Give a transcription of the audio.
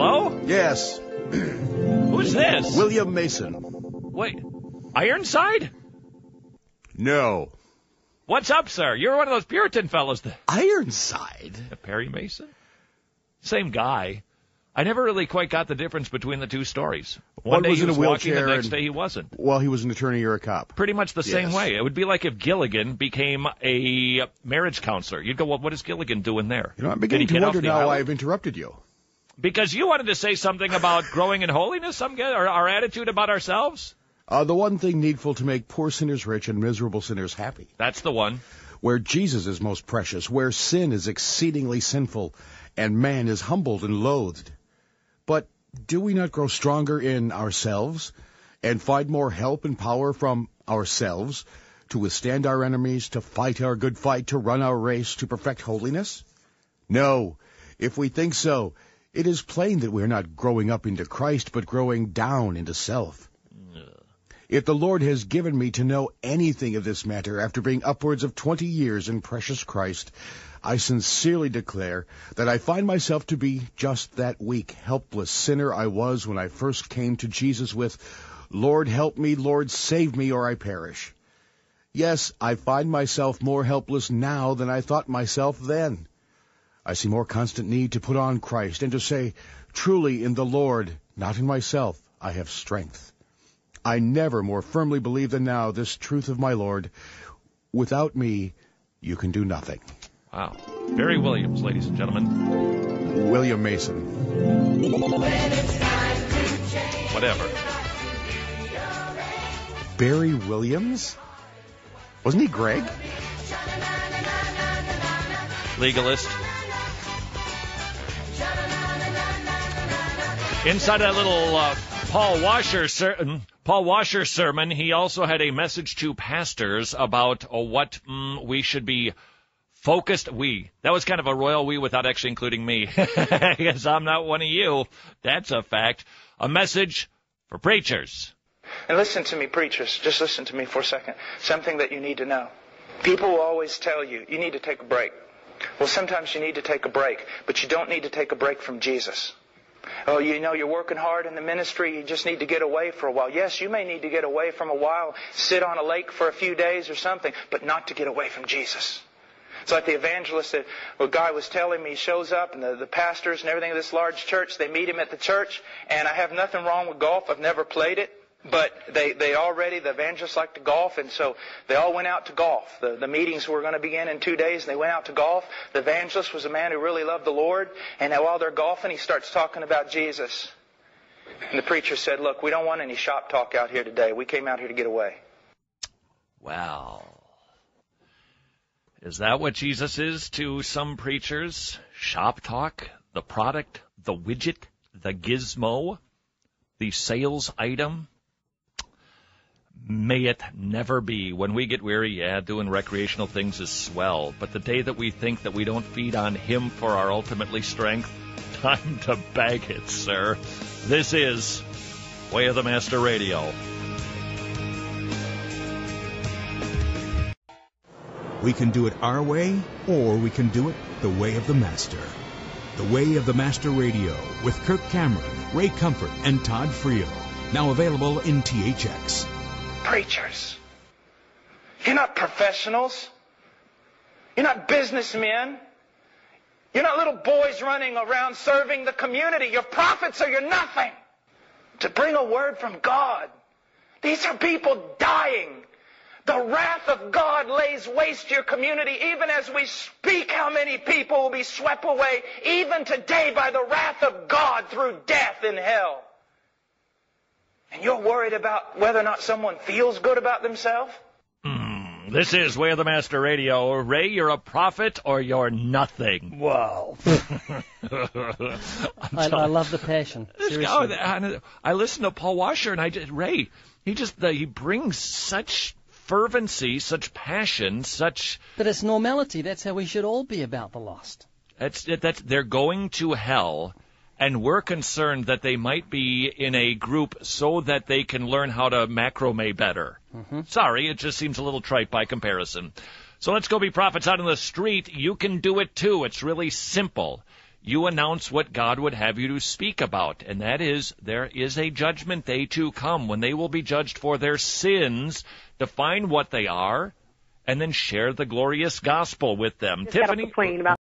Hello? Yes. Who's this? William Mason. Wait, Ironside? No. What's up, sir? You're one of those Puritan fellows. Ironside? Perry Mason? Same guy. I never really quite got the difference between the two stories. One day he was walking, the next day he wasn't. Well, he was an attorney or a cop. Pretty much the same way. It would be like if Gilligan became a marriage counselor. You'd go, well, what is Gilligan doing there? You know, I'm beginning to wonder now why I've interrupted you. Because you wanted to say something about growing in holiness, or our attitude about ourselves? The one thing needful to make poor sinners rich and miserable sinners happy. That's the one. Where Jesus is most precious, where sin is exceedingly sinful, and man is humbled and loathed. But do we not grow stronger in ourselves and find more help and power from ourselves to withstand our enemies, to fight our good fight, to run our race, to perfect holiness? No. If we think so, it is plain that we are not growing up into Christ, but growing down into self. If the Lord has given me to know anything of this matter after being upwards of 20 years in precious Christ, I sincerely declare that I find myself to be just that weak, helpless sinner I was when I first came to Jesus with, Lord, help me, Lord, save me, or I perish. Yes, I find myself more helpless now than I thought myself then. I see more constant need to put on Christ and to say, truly in the Lord, not in myself, I have strength. I never more firmly believe than now this truth of my Lord. Without me, you can do nothing. Wow. Barry Williams, ladies and gentlemen. William Mason. Whatever. Barry Williams? Wasn't he Greg? Legalist. Inside that little Paul Washer sermon, he also had a message to pastors about what we should be focused. That was kind of a royal we without actually including me. Because I'm not one of you. That's a fact. A message for preachers. And listen to me, preachers. Just listen to me for a second. Something that you need to know. People will always tell you, you need to take a break. Well, sometimes you need to take a break, but you don't need to take a break from Jesus. Oh, you know, you're working hard in the ministry, you just need to get away for a while. Yes, you may need to get away from a while, sit on a lake for a few days or something, but not to get away from Jesus. It's like the evangelist that a guy was telling me, he shows up, and the pastors and everything of this large church, they meet him at the church, and I have nothing wrong with golf, I've never played it. But the evangelists like to golf, and so they all went out to golf. The meetings were going to begin in 2 days, and they went out to golf. The evangelist was a man who really loved the Lord, and while they're golfing, he starts talking about Jesus. And the preacher said, look, we don't want any shop talk out here today. We came out here to get away. Wow. Is that what Jesus is to some preachers? Shop talk? The product? The widget? The gizmo? The sales item? May it never be. When we get weary, doing recreational things is swell. But the day that we think that we don't feed on Him for our ultimately strength, time to bag it, sir. This is Way of the Master Radio. We can do it our way, or we can do it the way of the Master. The Way of the Master Radio with Kirk Cameron, Ray Comfort, and Todd Friel. Now available in THX. Preachers, you're not professionals. You're not businessmen. You're not little boys running around serving the community. You're prophets or you're nothing. To bring a word from God. These are people dying. The wrath of God lays waste your community. Even as we speak, how many people will be swept away even today by the wrath of God through death in hell. And you're worried about whether or not someone feels good about themselves? This is Way of the Master Radio. Ray, you're a prophet or you're nothing. Wow. I love the passion. I listen to Paul Washer, and Ray, he brings such fervency, such passion, such... But it's normality. That's how we should all be about the lost. They're going to hell, and we're concerned that they might be in a group so that they can learn how to macrame better. Mm-hmm. Sorry, it just seems a little trite by comparison. So let's go be prophets out in the street. You can do it too. It's really simple. you announce what God would have you to speak about, and that is there is a judgment day to come when they will be judged for their sins, define what they are, and then share the glorious gospel with them. Just got off Tiffany, the plane about